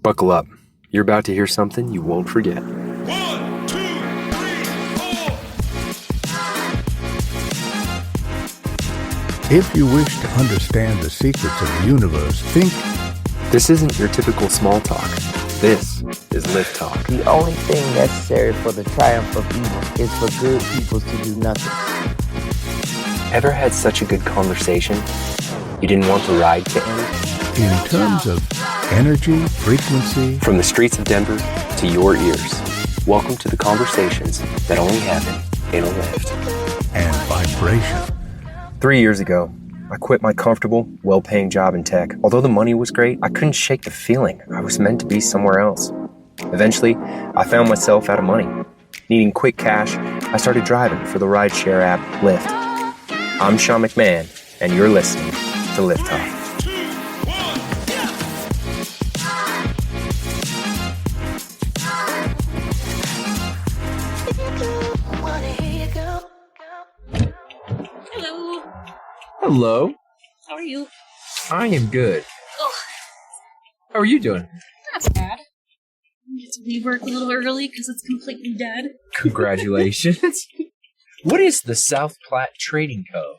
Buckle up. You're about to hear something you won't forget. 1, 2, 3, 4. If you wish to understand the secrets of the universe, think. This isn't your typical small talk. This is Lyft Talk. The only thing necessary for the triumph of evil is for good people to do nothing. Ever had such a good conversation you didn't want the ride to end? In terms of energy, frequency, From the streets of Denver to your ears, welcome to the conversations that only happen in a Lyft. and vibration. 3 years ago, I quit my comfortable, well-paying job in tech. Although the money was great, I couldn't shake the feeling I was meant to be somewhere else. Eventually, I found myself out of money. Needing quick cash, I started driving for the rideshare app Lyft. I'm Sean McMahon, and you're listening to Lyft Talk. Hello. Hello. How are you? I am good. Oh, How are you doing? not bad. I get to leave work a little early because it's completely dead. Congratulations. What is the South Platte Trading Co.?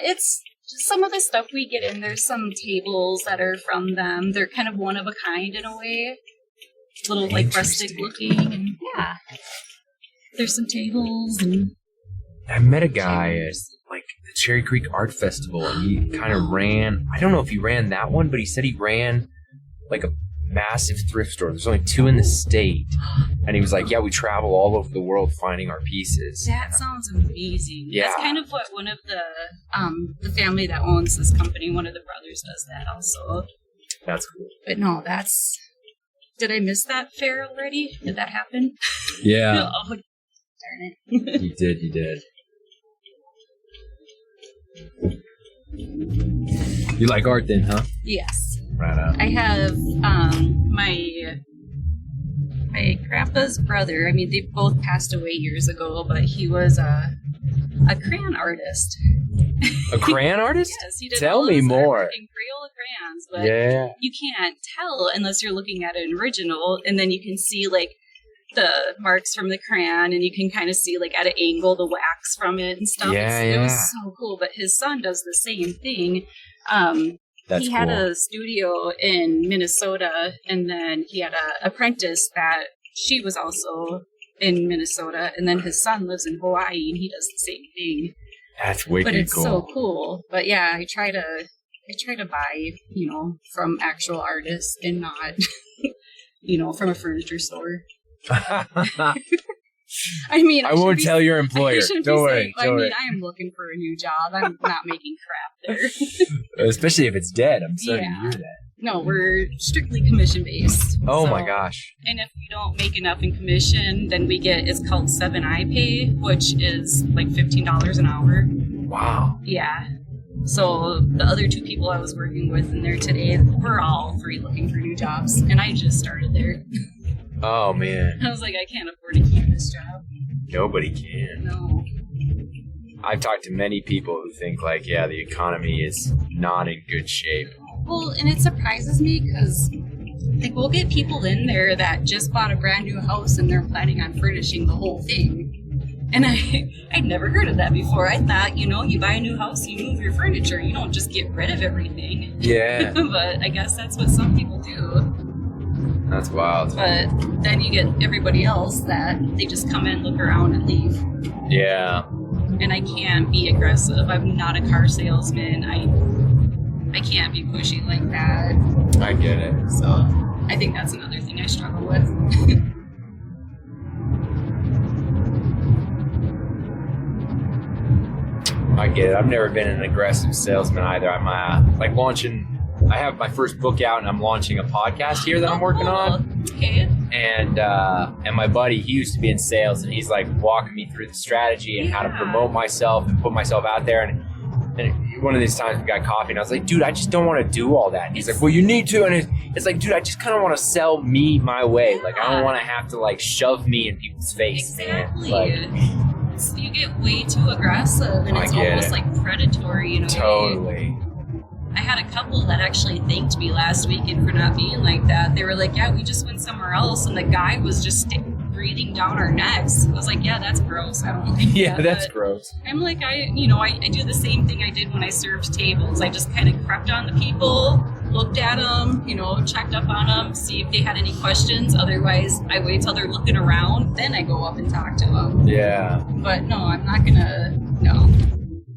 It's just some of the stuff we get in. There's some tables that are from them. They're kind of one of a kind in a way. Little like rustic looking. And yeah. There's some tables and I met a guy at like the Cherry Creek Art Festival, and he kind of ran. I don't know if he ran that one, but he said he ran like a massive thrift store. There's only 2 in the state, and he was like, "Yeah, we travel all over the world finding our pieces." that sounds amazing. Yeah. That's kind of what one of the family that owns this company, one of the brothers does that also. That's cool. But no, that's... Did I miss that fair already? Did that happen? Yeah, Oh, darn it. you did. You did. You like art then, huh? Yes. Right on. I have my grandpa's brother. I mean, they both passed away years ago, but he was a crayon artist. A crayon artist? Yes, he did Tell all me his more. artwork in Crayola crayons, but Yeah. you can't tell unless you're looking at an original, and then you can see like the marks from the crayon, and you can kind of see like at an angle the wax from it and stuff. Yeah, It was yeah. so cool. But his son does the same thing. That's he had cool. a studio in Minnesota, and then he had an apprentice that she was also in Minnesota, and then his son lives in Hawaii, and he does the same thing. That's wicked But it's cool. so cool. But yeah, I try to buy, from actual artists and not, from a furniture store. I mean, I won't tell your I employer. shouldn't Don't be worry. saying, Don't worry. I am looking for a new job. I'm not making crap there. Especially if it's dead. I'm sorry Yeah. to hear that. No, we're strictly commission based. Oh my gosh. And if we don't make enough in commission, then we get, it's called 7i pay, which is like $15 an hour. Wow. Yeah. So the other 2 people I was working with in there today, we're all 3 looking for new jobs. And I just started there. Oh man. I was like, I can't afford to keep this job. Nobody can. No. I've talked to many people who think like, yeah, the economy is not in good shape. Well, and it surprises me because like we'll get people in there that just bought a brand new house and they're planning on furnishing the whole thing. And I'd never heard of that before. I thought, you buy a new house, you move your furniture, you don't just get rid of everything. Yeah. But I guess that's what some people do. That's wild. But then you get everybody else that they just come in, look around, and leave. Yeah. And I can't be aggressive. I'm not a car salesman. I can't be pushy like that. I get it. So I think that's another thing I struggle with. I get it. I've never been an aggressive salesman either. I'm I have my first book out, and I'm launching a podcast here that I'm working on. Okay. And my buddy, he used to be in sales, and he's like walking me through the strategy and how to promote myself and put myself out there. And one of these times we got coffee, and I was like, dude, I just don't want to do all that. And he's like, well, you need to. And it's like, dude, I just kind of want to sell me my way. Like, I don't want to have to like shove me in people's face. Exactly. Man. So you get way too aggressive, and it's almost like predatory in a way. Totally. I had a couple that actually thanked me last weekend for not being like that. They were like, yeah, we just went somewhere else, and the guy was just breathing down our necks. I was like, yeah, that's gross. I don't like Yeah, that. that's But gross. I'm like, I do the same thing I did when I served tables. I just kind of crept on the people, looked at them, checked up on them, see if they had any questions. Otherwise, I wait till they're looking around, then I go up and talk to them. Yeah. But no, I'm not gonna, no.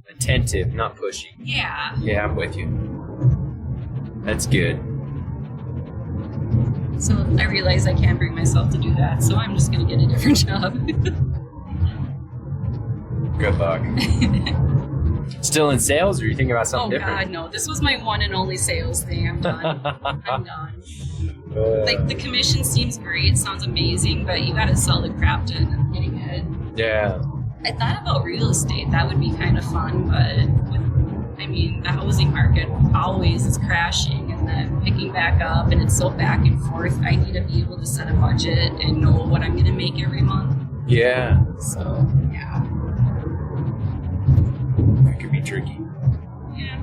Attentive, not pushy. Yeah. Yeah, I'm with you. That's good. So I realize I can't bring myself to do that, so I'm just gonna get a different job. Good luck. Still in sales, or are you thinking about something Oh different? God, no. This was my one and only sales thing. I'm done. I'm done. Like, the commission seems great, sounds amazing, but you gotta sell the crap to end up getting it. Yeah. I thought about real estate. That would be kind of fun, but the housing market always is crashing and then picking back up, and it's so back and forth. I need to be able to set a budget and know what I'm going to make every month. Yeah. So, yeah. That could be tricky. Yeah.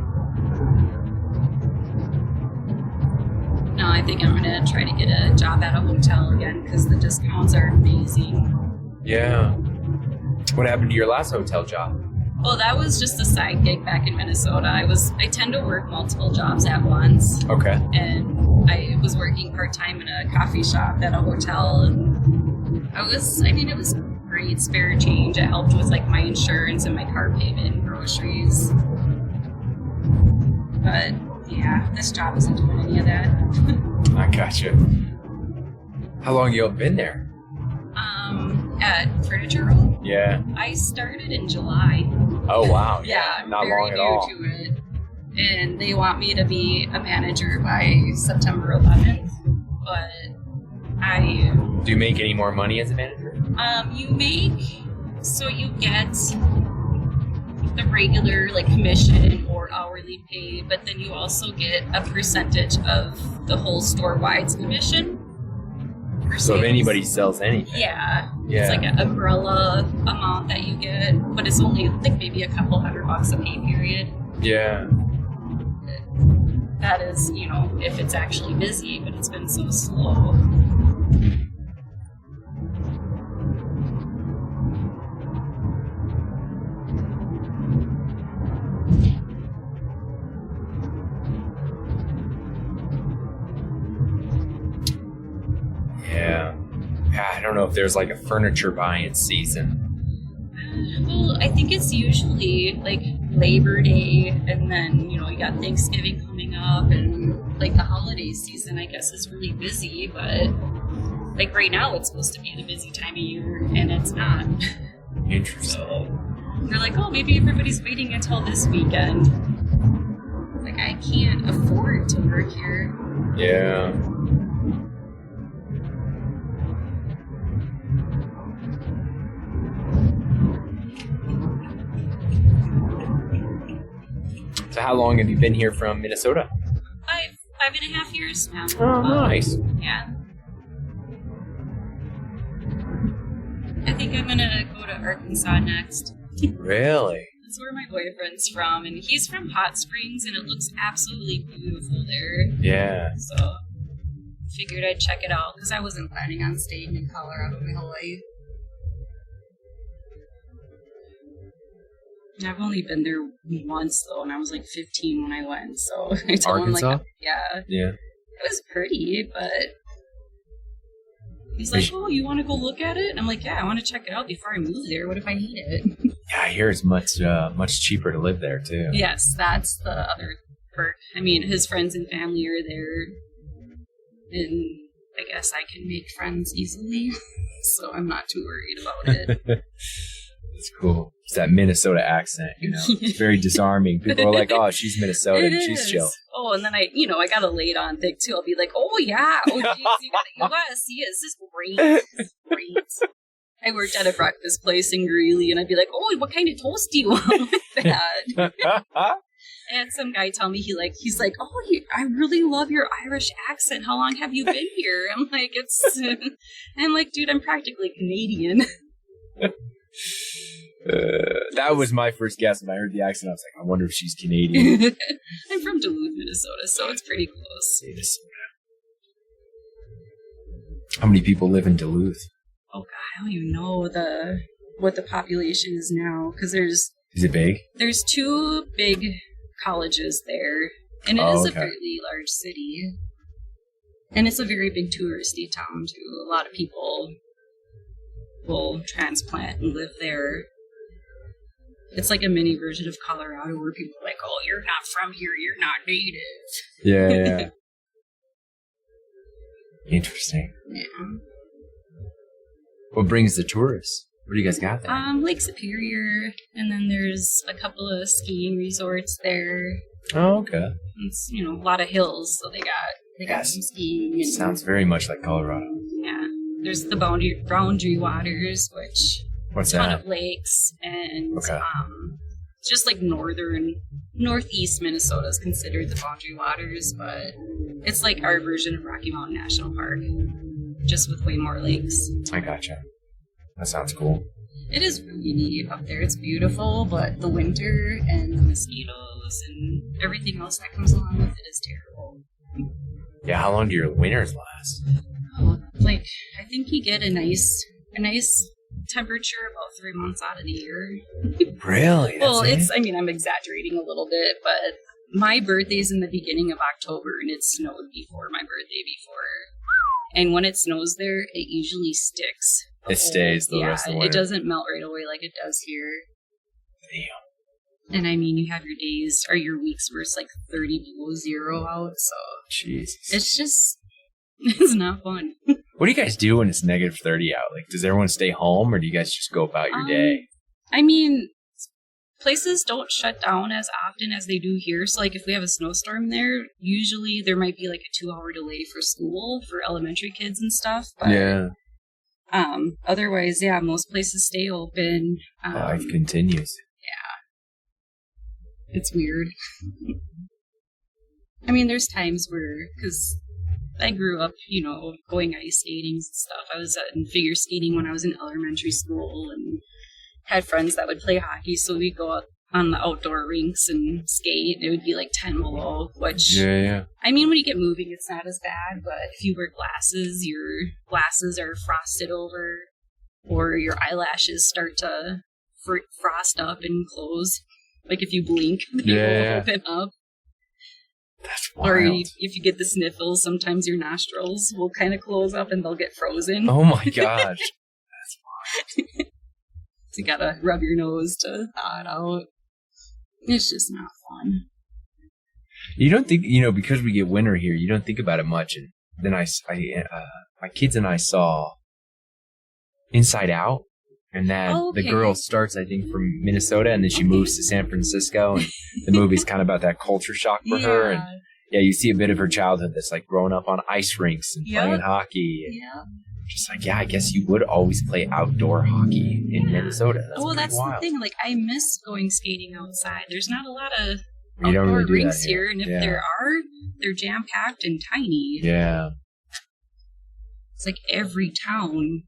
No, I think I'm going to try to get a job at a hotel again because the discounts are amazing. Yeah. What happened to your last hotel job? Well, that was just a side gig back in Minnesota. I tend to work multiple jobs at once. Okay. And I was working part-time in a coffee shop at a hotel. And it was great spare change. It helped with like my insurance and my car payment and groceries. But yeah, this job isn't doing any of that. I gotcha. How long you been there? At Furniture Room. Yeah. I started in July. Oh, wow. Yeah, I'm not very long at new all. to it. And they want me to be a manager by September 11th. But Do you make any more money as a manager? you get the regular like commission or hourly pay, but then you also get a percentage of the whole store-wide commission. So if anybody sells anything. Yeah. Yeah. It's like an umbrella amount that you get, but it's only like maybe a couple $100 a pay period. Yeah. That is, if it's actually busy, but it's been so slow. Yeah. I don't know if there's like a furniture buying season. Well, I think it's usually like Labor Day, and then, you got Thanksgiving coming up, and like the holiday season, I guess, is really busy, but like right now it's supposed to be the busy time of year, and it's not. Interesting. So they're like, oh, maybe everybody's waiting until this weekend. Like, I can't afford to work here. Yeah. So how long have you been here from Minnesota? 5.5 years now. Oh, nice. Yeah. I think I'm gonna go to Arkansas next. Really? That's where my boyfriend's from, and he's from Hot Springs, and it looks absolutely beautiful there. Yeah. So, figured I'd check it out, because I wasn't planning on staying in Colorado my whole life. I've only been there once, though, and I was like 15 when I went, so I told him, Arkansas? yeah. Yeah. It was pretty, but he's like, oh, you want to go look at it? And I'm like, yeah, I want to check it out before I move there. What if I need it? Yeah, I hear it's much cheaper to live there too. Yes, that's the other perk. I mean, his friends and family are there, and I guess I can make friends easily, so I'm not too worried about it. It's cool. It's that Minnesota accent, It's very disarming. People are like, oh, she's Minnesota and she's chill. Oh, and then I got a laid on thing too. I'll be like, oh yeah, oh geez, you gotta see it. This is great. This is great. I worked at a breakfast place in Greeley, and I'd be like, oh, what kind of toast do you want with that? I had some guy tell me he's like, oh, I really love your Irish accent. How long have you been here? I'm like, dude, I'm practically Canadian. That was my first guess when I heard the accent. I was like, I wonder if she's Canadian. I'm from Duluth, Minnesota, so it's pretty close. How many people live in Duluth? Oh God, I don't even know what the population is now, because Is it big? there's 2 big colleges there, and it is a fairly large city, and it's a very big touristy town too. A lot of people will transplant and live there. It's like a mini version of Colorado, where people are like, "Oh, you're not from here. You're not native." Yeah. Interesting. Yeah. What brings the tourists? What do you guys got there? Lake Superior, and then there's a couple of skiing resorts there. Oh, okay. It's a lot of hills, so they got some skiing. And, Sounds very much like Colorado. Yeah. There's the Boundary Waters, which What's a ton that? of lakes, and Okay. it's just like northeast Minnesota is considered the Boundary Waters, but it's like our version of Rocky Mountain National Park, just with way more lakes. I gotcha. That sounds cool. It is really neat up there. It's beautiful, but the winter and the mosquitoes and everything else that comes along with it is terrible. Yeah, how long do your winters last? Oh, I think you get a nice temperature about 3 months out of the year. Really? Well, I'm exaggerating a little bit, but my birthday's in the beginning of October, and it snowed before my birthday before. And when it snows there, it usually sticks. It stays the rest of the winter. It doesn't melt right away like it does here. Damn. And you have your days or your weeks where it's like 30 below zero out, so Jesus. it's not fun. What do you guys do when it's negative 30 out? Like, does everyone stay home, or do you guys just go about your day? Places don't shut down as often as they do here. So, if we have a snowstorm there, usually there might be like a 2-hour delay for school for elementary kids and stuff. But, Yeah. Otherwise, most places stay open. Life continues. It's weird. There's times where, because I grew up, going ice skating and stuff. I was in figure skating when I was in elementary school and had friends that would play hockey. So we'd go out on the outdoor rinks and skate. It would be like 10 below, which, Yeah. when you get moving, it's not as bad. But if you wear glasses, your glasses are frosted over, or your eyelashes start to frost up and close. Like if you blink, they will open up. That's wild. Or if you get the sniffles, sometimes your nostrils will kind of close up and they'll get frozen. Oh my gosh. That's wild. So you gotta rub your nose to thaw it out. It's just not fun. You don't think, because we get winter here, you don't think about it much. And then my kids and I saw Inside Out. And then the girl starts, I think, from Minnesota, and then she moves to San Francisco. And the movie's kind of about that culture shock for her. And you see a bit of her childhood that's like growing up on ice rinks and playing hockey. And just I guess you would always play outdoor hockey in Minnesota. That's wild. The thing. I miss going skating outside. There's not a lot of you don't outdoor really rinks here. And if there are, they're jam-packed and tiny. Yeah. It's like every town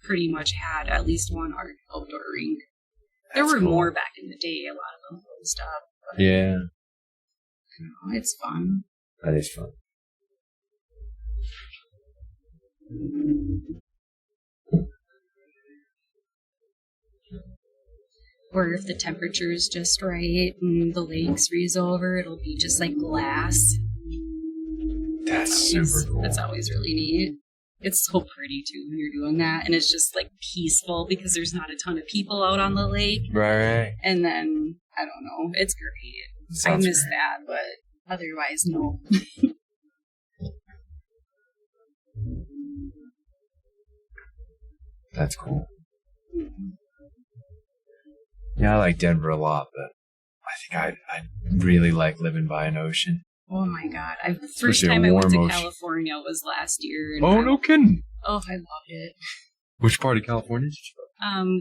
pretty much had at least one outdoor rink. There were more back in the day. A lot of them closed up. But, it's fun. That is fun. Or if the temperature is just right and the lakes freeze over, it'll be just like glass. That's super cool. That's always really neat. It's so pretty too when you're doing that, and it's just peaceful because there's not a ton of people out on the lake. Right. And then I don't know, it's great. I miss that, but otherwise, no. That's cool. Yeah, I like Denver a lot, but I think I'd really like living by an ocean. Oh my God. The first time I went to California was last year. And no kidding. Oh, I loved it. Which part of California did you go?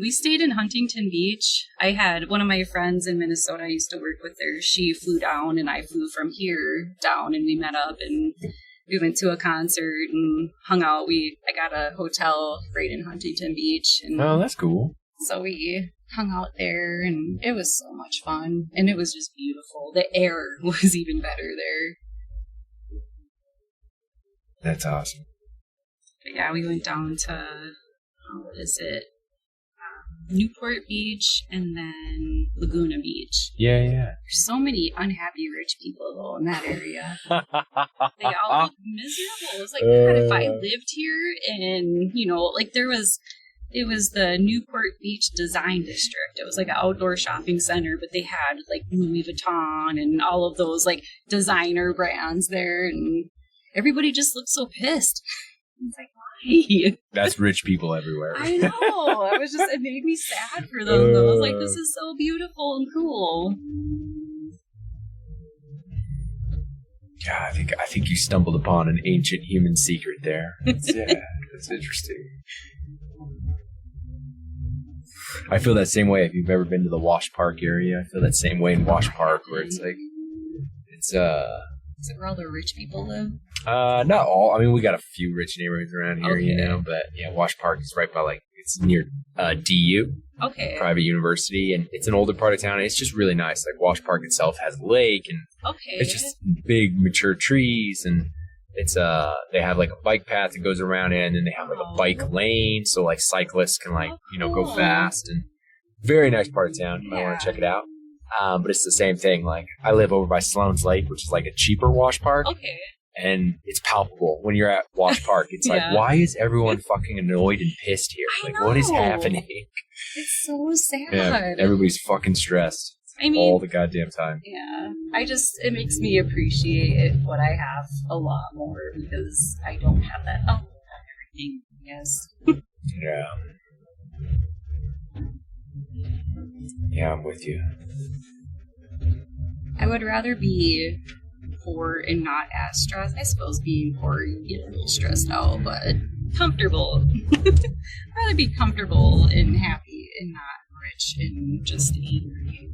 We stayed in Huntington Beach. I had one of my friends in Minnesota I used to work with her. She flew down and I flew from here down, and we met up and we went to a concert and hung out. I got a hotel right in Huntington Beach. And oh, that's cool. So we hung out there, and it was so much fun. And it was just beautiful. The air was even better there. That's awesome. But yeah, we went down to, what is it? Newport Beach and then Laguna Beach. Yeah. There's so many unhappy rich people though in that area. They all look miserable. It's like, God, if I lived here and, like it was the Newport Beach Design District. It was like an outdoor shopping center, but they had like Louis Vuitton and all of those like designer brands there, and everybody just looked so pissed. It's like, why? That's rich people everywhere. I know. It made me sad for them though. I was like, this is so beautiful and cool. Yeah, I think you stumbled upon an ancient human secret there. That's interesting. I feel that same way if you've ever been to the Wash Park area. I feel that same way in Wash Park where it's like, Is it where all the rich people live? Not all. I mean, we got a few rich neighborhoods around here, but yeah, Wash Park is right by it's near DU. Okay. Private university, and it's an older part of town. And it's just really nice. Like Wash Park itself has a lake, and it's just big mature trees, and it's they have like a bike path that goes around it, and then they have like a bike lane, so like cyclists can go fast, and very nice part of town. You might want to check it out. But it's the same thing. Like I live over by Sloan's Lake, which is like a cheaper Wash Park. Okay. And it's palpable when you're at Wash Park. It's like, why is everyone fucking annoyed and pissed here? Like, what is happening? It's so sad. Yeah, everybody's fucking stressed. I mean, all the goddamn time. Yeah. It makes me appreciate what I have a lot more because I don't have that. Oh, everything. Yes. Yeah. Yeah, I'm with you. I would rather be poor and not as stressed. I suppose being poor, you get a little stressed out, but comfortable. I'd rather be comfortable and happy and not rich and just angry.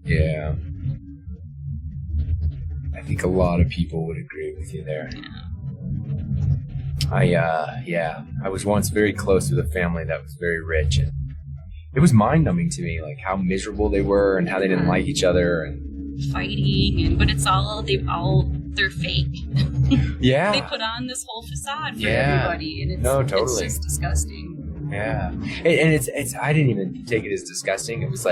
Yeah. I think a lot of people would agree with you there. Yeah. I was once very close with a family that was very rich, and it was mind-numbing to me, like how miserable they were and how they didn't like each other and fighting, but they're fake. Yeah. They put on this whole facade for everybody, and it's just disgusting. Yeah. And it's I didn't even take it as disgusting. It was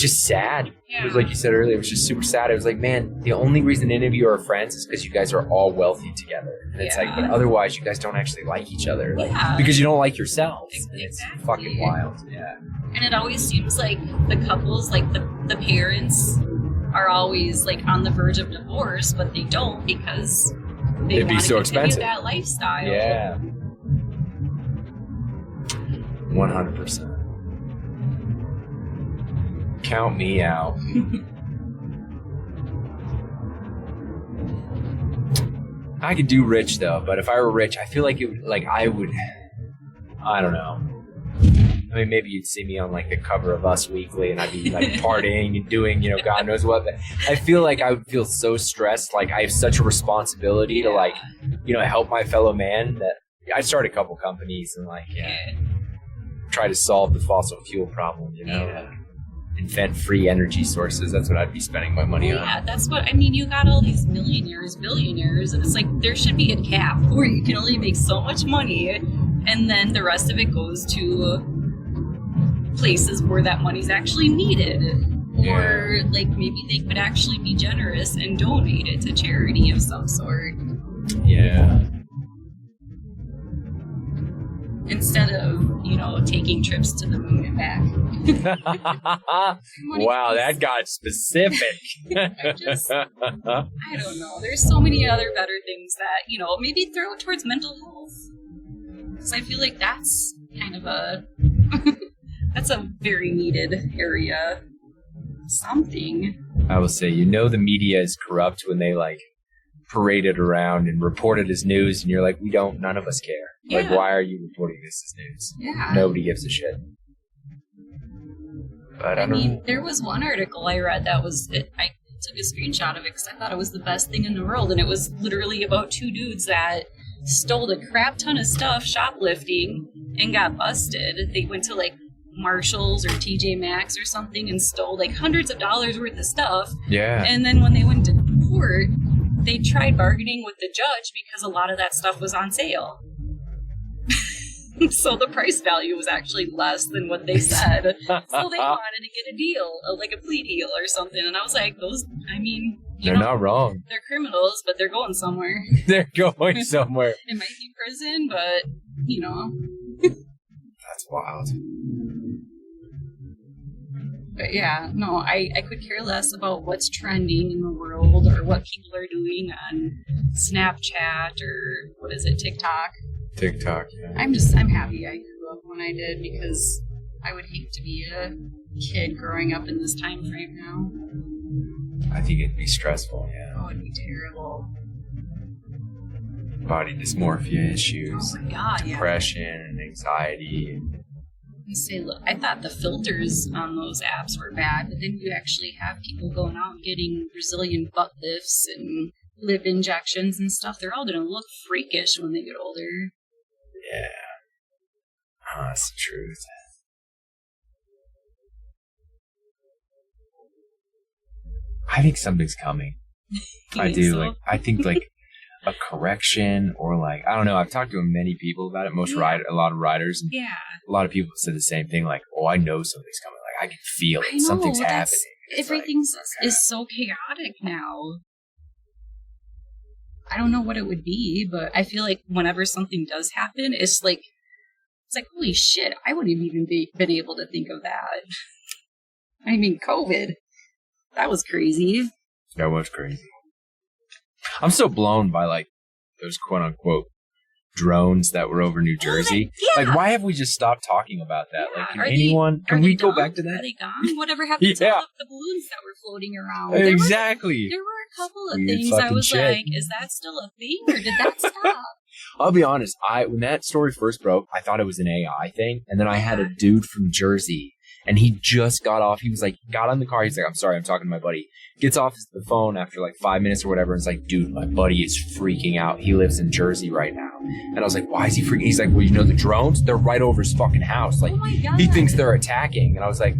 just sad. Yeah. It was like you said earlier, it was just super sad. It was like, man, the only reason any of you are friends is because you guys are all wealthy together. And it's like, but otherwise you guys don't actually like each other. Because you don't like yourselves. Exactly. It's fucking wild. Yeah. And it always seems like the couples, like the parents are always like on the verge of divorce, but they don't because it'd be so expensive. That lifestyle. Yeah. 100%. Count me out. I could do rich though, but if I were rich, I feel like I don't know. I mean, maybe you'd see me on like the cover of Us Weekly and I'd be like partying and doing, God knows what. But I feel like I would feel so stressed. Like I have such a responsibility to help my fellow man that I'd start a couple companies and try to solve the fossil fuel problem, invent free energy sources. That's what I'd be spending my money on. Yeah, that's what, you got all these millionaires, billionaires, and it's like there should be a cap where you can only make so much money and then the rest of it goes to places where that money's actually needed. Or maybe they could actually be generous and donate it to charity of some sort. Yeah. Instead of, taking trips to the moon and back. Wow, that got specific. I don't know. There's so many other better things that, maybe throw it towards mental health. Because I feel like that's kind of that's a very needed area. Something. I will say, the media is corrupt when they parade it around and report it as news, and you're like, none of us care. Yeah. Why are you reporting this as news? Yeah. Nobody gives a shit. But there was one article I read that I took a screenshot of it because I thought it was the best thing in the world, and it was literally about two dudes that stole a crap ton of stuff shoplifting and got busted. They went to Marshalls or TJ Maxx or something and stole like hundreds of dollars worth of stuff. Yeah. And then when they went to court, they tried bargaining with the judge because a lot of that stuff was on sale. So the price value was actually less than what they said. So they wanted to get a deal, like a plea deal or something. And I was like, they're not wrong. They're criminals, but they're going somewhere. They're going somewhere. It might be prison, but, That's wild. But yeah, no, I could care less about what's trending in the world or what people are doing on Snapchat or, what is it, TikTok. TikTok, yeah. I'm happy I grew up when I did because I would hate to be a kid growing up in this time frame now. I think it'd be stressful, yeah. Oh, it'd be terrible. Body dysmorphia issues, Oh my god, yeah. depression and anxiety. You say, look, I thought the filters on those apps were bad, but then you actually have people going out and getting Brazilian butt lifts and lip injections and stuff. They're all going to look freakish when they get older. Yeah. Oh, that's the truth. I think something's coming. I do. So? Like, I think like a correction or like, I don't know. I've talked to many people about it. A lot of riders. And yeah. a lot of people said the same thing. Like, oh, I know something's coming. Like, I can feel it. I know, Something's happening. Everything's is so chaotic now. I don't know what it would be, but I feel like whenever something does happen, it's like, holy shit, I wouldn't have even been able to think of that. I mean, COVID. That was crazy. That was crazy. I'm so blown by like those quote unquote drones that were over New Jersey. Yeah. Like, why have we just stopped talking about that? Yeah. Like, can we go back to Are that? they gone? Whatever happened to Yeah. all of the balloons that were floating around? Exactly. There were a couple of Weird things I fucking was shit. like, is that still a thing or did that stop? I'll be honest. When that story first broke, I thought it was an AI thing, and then I had a dude from Jersey, and he just got off. He was like, got on the car. He's like, I'm sorry, I'm talking to my buddy. Gets off the phone after like 5 minutes or whatever, and it's like, dude, my buddy is freaking out. He lives in Jersey right now. And I was like, why is he freaking? He's like, well, you know the drones? They're right over his fucking house. Like, Oh my God. he thinks they're attacking. And I was like,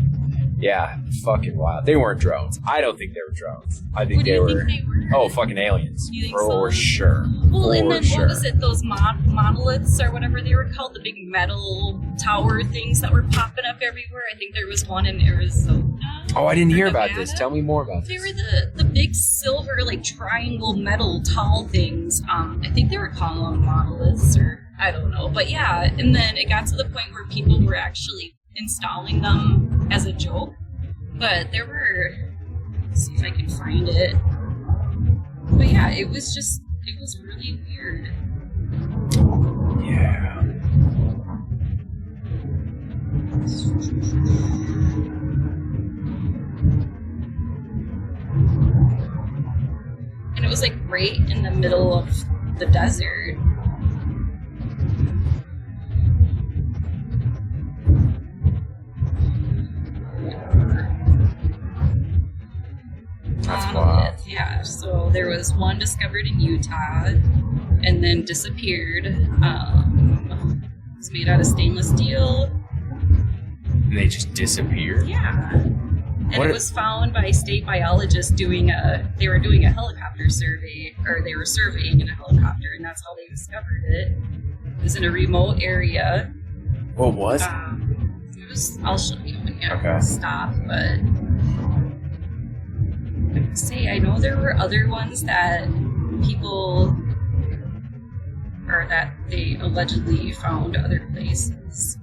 yeah, fucking wild. They weren't drones. I don't think they were drones. I think What do they you were. think they were? Oh, fucking aliens. You think For so? sure. Well, and For then sure. what was it? Those monoliths or whatever they were called, the big metal tower things that were popping up everywhere. I think there was one in Arizona. Oh, I didn't or hear about Nevada. this. Tell me more about They this. were the big silver, like triangle metal tall things. I think they were calling them monoliths, or I don't know. But yeah, and then it got to the point where people were actually installing them as a joke. But there were, let's see if I can find it. But yeah, it was really weird. Yeah. And it was like right in the middle of the desert. That's Monolith, yeah. So there was one discovered in Utah and then disappeared. It's made out of stainless steel. And they just disappeared? Yeah. And What it if- was found by state biologists they were doing a helicopter survey, or they were surveying in a helicopter, and that's how they discovered it. It was in a remote area. What was? I'll show you when you Okay. stop, but say I know there were other ones that people, or that they allegedly found other places.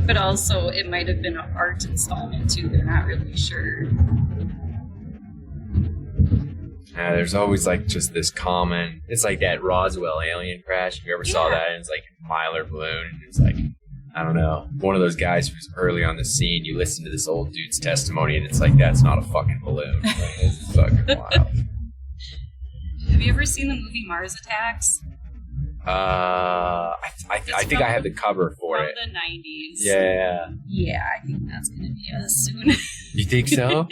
But also, it might have been an art installment too. They're not really sure. Yeah, there's always like just this common. It's like that Roswell alien crash. If you ever saw Yeah. that, and it's like a Mylar balloon, and it's like, I don't know, one of those guys who's early on the scene. You listen to this old dude's testimony, and it's like, that's not a fucking balloon. Like, it's fucking wild. Have you ever seen the movie Mars Attacks? I think I have the cover for From it. the 90s. Yeah. Yeah, I think that's going to be us soon. You think so?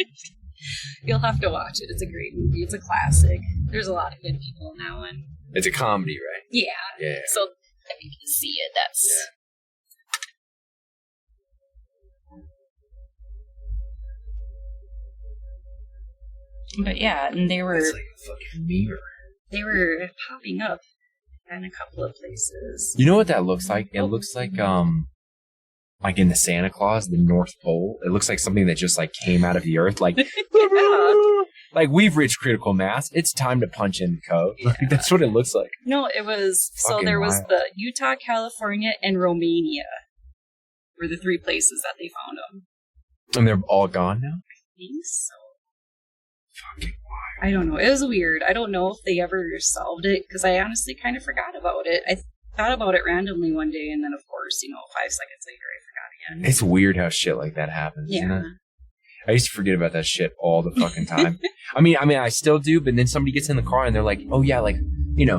You'll have to watch it. It's a great movie. It's a classic. There's a lot of good people in that one. It's a comedy, right? Yeah. Yeah. So if you can see it, that's... But yeah, and they were... It's like a fucking mirror. They were popping up in a couple of places. You know what that looks like? It looks like in the Santa Claus, the North Pole. It looks like something that just like came out of the earth. Like, like we've reached critical mass. It's time to punch in the code. Yeah. Like, that's what it looks like. No, it was... So Fucking there was wild. the Utah, California, and Romania were the 3 places that they found them. And they're all gone now? I think so. Fucking wild. I don't know. It was weird. I don't know if they ever solved it, because I honestly kind of forgot about it. I thought about it randomly one day, and then, of course, 5 seconds later, I forgot again. It's weird how shit like that happens, isn't Yeah. it? I used to forget about that shit all the fucking time. I mean, I still do, but then somebody gets in the car and they're like, oh yeah, like,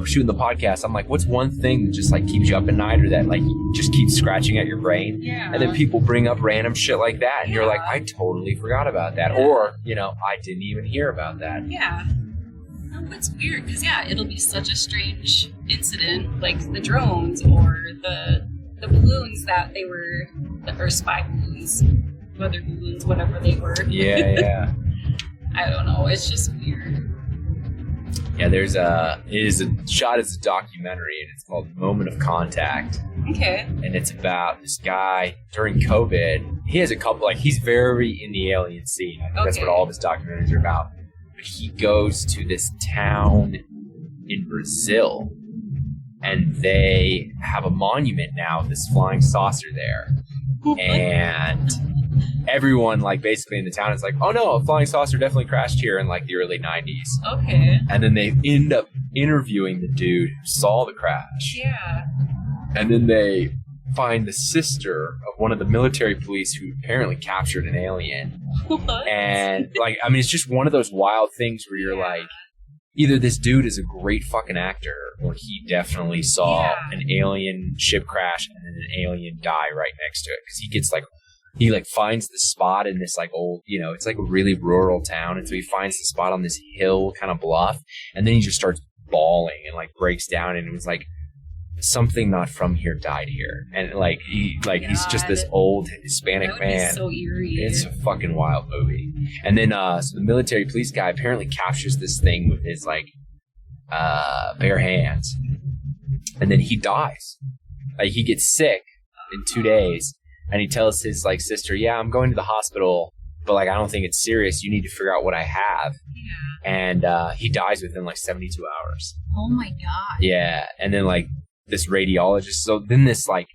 shooting the podcast. I'm like, what's one thing that just like keeps you up at night, or that like just keeps scratching at your brain? Yeah. And then people bring up random shit like that, and you're like, I totally forgot about that. Or, I didn't even hear about that. Yeah. No, it's weird, because, it'll be such a strange incident, like the drones or the balloons that they were, or spy balloons, weather balloons, whatever they were. Yeah. I don't know. It's just weird. Yeah, it is shot as a documentary, and it's called Moment of Contact. Okay. And it's about this guy during COVID. He has a couple, like, he's very in the alien scene. I think that's what all of his documentaries are about. But he goes to this town in Brazil, and they have a monument now of this flying saucer there. And everyone, like, basically in the town is like, oh no, a flying saucer definitely crashed here in, like, the early 90s. Okay. And then they end up interviewing the dude who saw the crash. Yeah. And then they find the sister of one of the military police who apparently captured an alien. What? And, like, I mean, it's just one of those wild things where you're like, either this dude is a great fucking actor, or he definitely saw an alien ship crash and then an alien die right next to it. Because he gets, like, he, like, finds the spot in this, like, old, it's like a really rural town. And so he finds the spot on this hill kind of bluff. And then he just starts bawling and, like, breaks down. And it was like, something not from here died here. And, like, he's just this old Hispanic that would man. be so eerie. It's a fucking wild movie. And then, so the military police guy apparently captures this thing with his, like, bare hands. And then he dies. Like, he gets sick in 2 days. And he tells his, like, sister, yeah, I'm going to the hospital, but, like, I don't think it's serious. You need to figure out what I have. Yeah. And he dies within, like, 72 hours. Oh my god. Yeah. And then, like, this radiologist. So then this, like,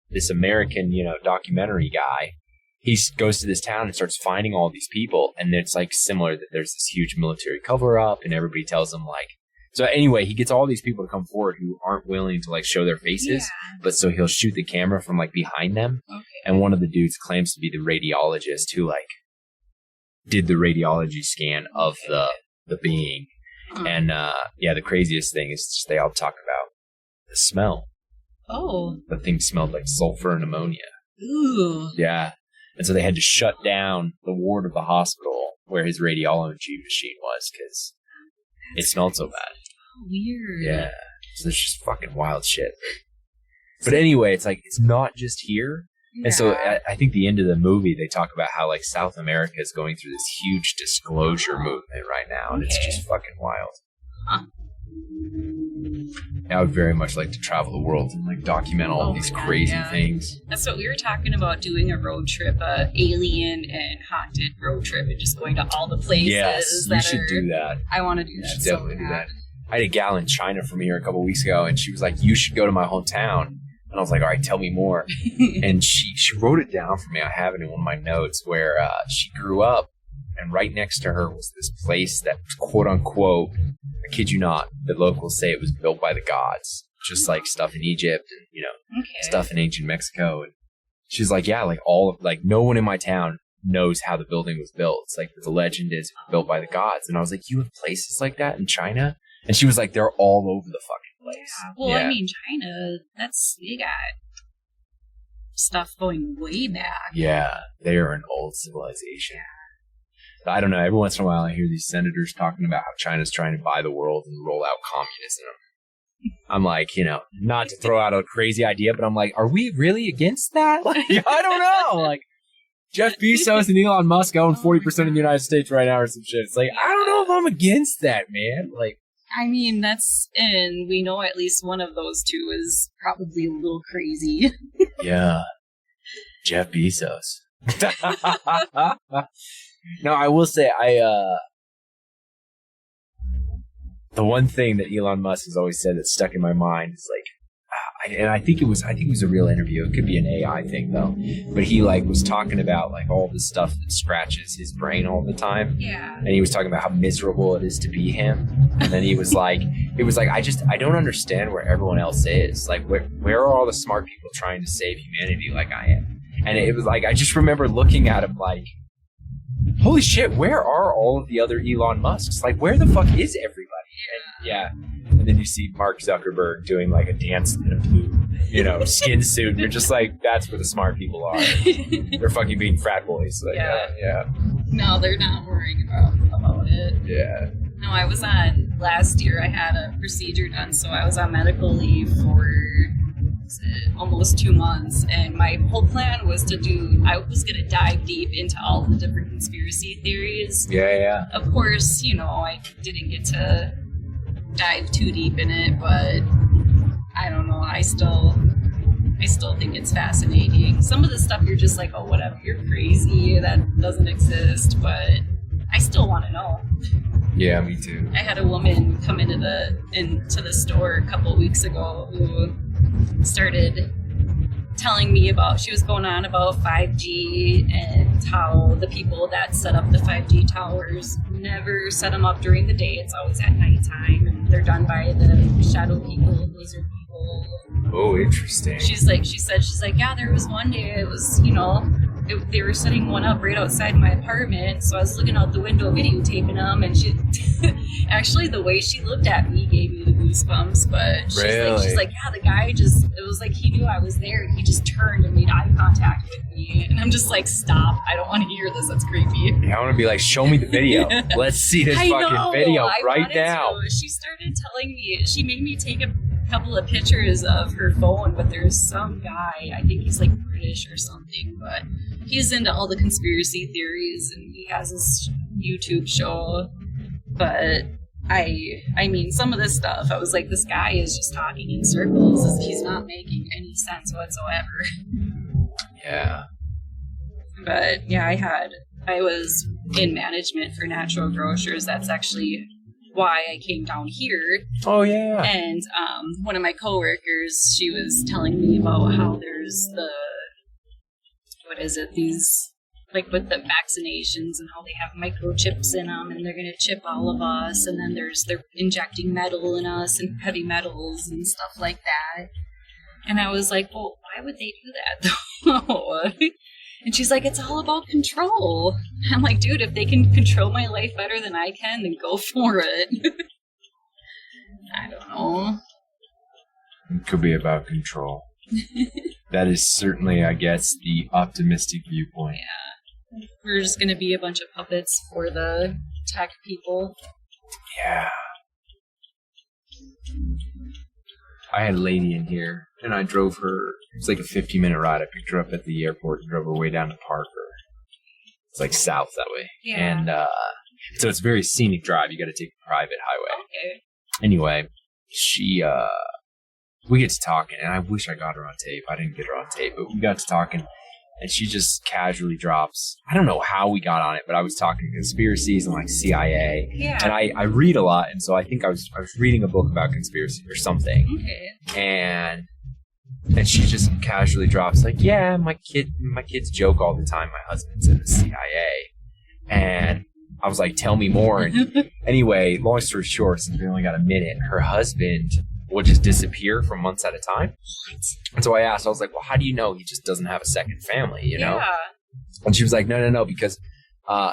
this American, documentary guy, he goes to this town and starts finding all these people. And it's, like, similar that there's this huge military cover-up, and everybody tells him, like, so anyway, he gets all these people to come forward who aren't willing to, like, show their faces. Yeah. But so he'll shoot the camera from, like, behind them. Okay. And one of the dudes claims to be the radiologist who, like, did the radiology scan of the being. And, the craziest thing is just they all talk about the smell. Oh. The thing smelled like sulfur and ammonia. Ooh. Yeah. And so they had to shut down the ward of the hospital where his radiology machine was because it smelled so bad. Weird. Yeah. So it's just fucking wild shit. But anyway, it's like, it's not just here. Yeah. And so I think the end of the movie, they talk about how, like, South America is going through this huge disclosure movement right now. And it's just fucking wild. Huh. I would very much like to travel the world and, like, document all these crazy things. That's what we were talking about, doing a road trip, alien and haunted road trip, and just going to all the places. Yes, that you should do that. I want to do You that. should so definitely do bad. that. I had a gal in China from here a couple weeks ago, and she was like, you should go to my hometown. And I was like, all right, tell me more. And she wrote it down for me. I have it in one of my notes where she grew up, and right next to her was this place that, quote unquote, I kid you not, the locals say it was built by the gods. Just like stuff in Egypt and, stuff in ancient Mexico. And she's like, yeah, like no one in my town knows how the building was built. It's like the legend is built by the gods. And I was like, you have places like that in China? And she was like, they're all over the fucking place. Yeah. Well, I mean, China, they got stuff going way back. Yeah, they are an old civilization. I don't know. Every once in a while, I hear these senators talking about how China's trying to buy the world and roll out communism. I'm like, not to throw out a crazy idea, but I'm like, are we really against that? Like, I don't know. Like, Jeff Bezos and Elon Musk own 40% of the United States right now or some shit. It's like, I don't know if I'm against that, man. Like, I mean, and we know at least one of those two is probably a little crazy. yeah, Jeff Bezos. No, I will say, the one thing that Elon Musk has always said that stuck in my mind is like, and I think it was a real interview. It could be an AI thing though, but he like was talking about like all the stuff that scratches his brain all the time. Yeah. And he was talking about how miserable it is to be him. And then he was like, I don't understand where everyone else is. Like, where are all the smart people trying to save humanity like I am? And it was like, I just remember looking at him like, holy shit, where are all of the other Elon Musks? Like, where the fuck is everybody? And, yeah. And then you see Mark Zuckerberg doing like a dance in a blue, skin suit. And you're just like, that's where the smart people are. They're fucking being frat boys. Like, yeah. No, they're not worrying about it. Yeah. No, I was on, last year I had a procedure done, so I was on medical leave for almost 2 months, and my whole plan was I was going to dive deep into all the different conspiracy theories. Yeah. Of course, I didn't get to dive too deep in it, but I don't know, I still think it's fascinating. Some of the stuff you're just like, oh, whatever, you're crazy, that doesn't exist, but I still want to know. Yeah, me too. I had a woman come into the store a couple of weeks ago who started telling me she was going on about 5G and how the people that set up the 5G towers never set them up during the day. It's always at nighttime, and they're done by the shadow people, lizard people. Oh, interesting. She said, yeah, there was one day it was, they were setting one up right outside my apartment, so I was looking out the window videotaping them, and she actually, the way she looked at me gave me the goosebumps. But she's like, yeah, the guy it was like he knew I was there, and he just turned and made eye contact with me, and I'm just like, stop, I don't want to hear this, that's creepy. Yeah, I want to be like, show me the video. Let's see this fucking video right now. She started telling me, she made me take a couple of pictures of her phone, but there's some guy, I think he's like British or something, but he's into all the conspiracy theories, and he has this YouTube show. But I mean, some of this stuff, I was like, this guy is just talking in circles. He's not making any sense whatsoever. Yeah. But yeah, I was in management for Natural Grocers. That's actually why I came down here. Oh, yeah. And one of my coworkers, she was telling me about how there's these, like with the vaccinations and how they have microchips in them, and they're going to chip all of us, and then they're injecting metal in us and heavy metals and stuff like that. And I was like, well, why would they do that though? And she's like, it's all about control. I'm like, dude, if they can control my life better than I can, then go for it. I don't know. It could be about control. That is certainly, I guess, the optimistic viewpoint. Yeah. We're just going to be a bunch of puppets for the tech people. Yeah. I had a lady in here, and I drove her. It was like a 50-minute ride. I picked her up at the airport and drove her way down to Parker. It's like south that way. Yeah. And so it's a very scenic drive. You got to take a private highway. Okay. Anyway, we get to talking, and I wish I got her on tape. I didn't get her on tape, but we got to talking, and she just casually drops. I don't know how we got on it, but I was talking conspiracies and like CIA. Yeah. And I read a lot, and so I think I was reading a book about conspiracy or something. Okay. And she just casually drops like, yeah, my kids joke all the time. My husband's in the CIA. And I was like, tell me more. And anyway, long story short, since we only got a minute, her husband will just disappear for months at a time. And so I asked, I was like, well, how do you know he just doesn't have a second family, you know? Yeah. And she was like, no, because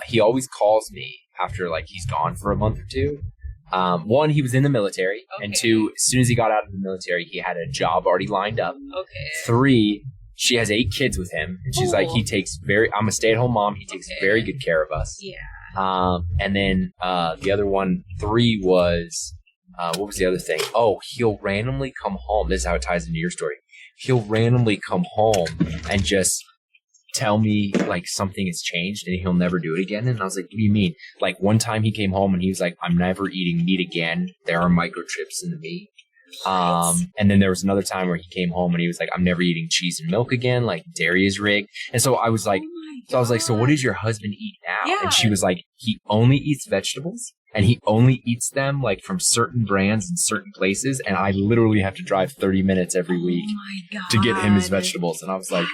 he always calls me after like he's gone for a month or two. One, he was in the military. Okay. And two, as soon as he got out of the military, he had a job already lined up. Okay. 3, she has 8 kids with him. And she's like, I'm a stay-at-home mom. He takes very good care of us. Yeah. And then the other one, 3 was, what was the other thing? Oh, he'll randomly come home. This is how it ties into your story. He'll randomly come home and just tell me like something has changed and he'll never do it again. And I was like, what do you mean? Like one time he came home and he was like, I'm never eating meat again. There are microchips in the meat. And then there was another time where he came home and he was like, I'm never eating cheese and milk again. Like dairy is rigged. And so I was like, so what does your husband eat now? Yeah. And she was like, he only eats vegetables and he only eats them like from certain brands and certain places. And I literally have to drive 30 minutes every week to get him his vegetables. And I was like,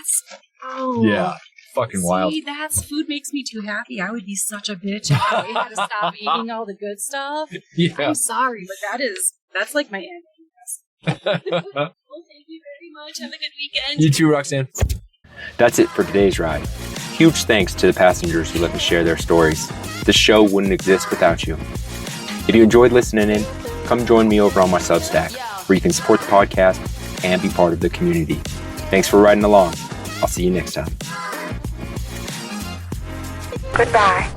yeah, fucking wild. See, that's food makes me too happy. I would be such a bitch if I had to stop eating all the good stuff. Yeah. I'm sorry, but that's like my end. Well, thank you very much. Have a good weekend. You too, Roxanne. That's it for today's ride. Huge thanks to the passengers who let me share their stories. This show wouldn't exist without you. If you enjoyed listening in, come join me over on my Substack, where you can support the podcast and be part of the community. Thanks for riding along. I'll see you next time. Goodbye.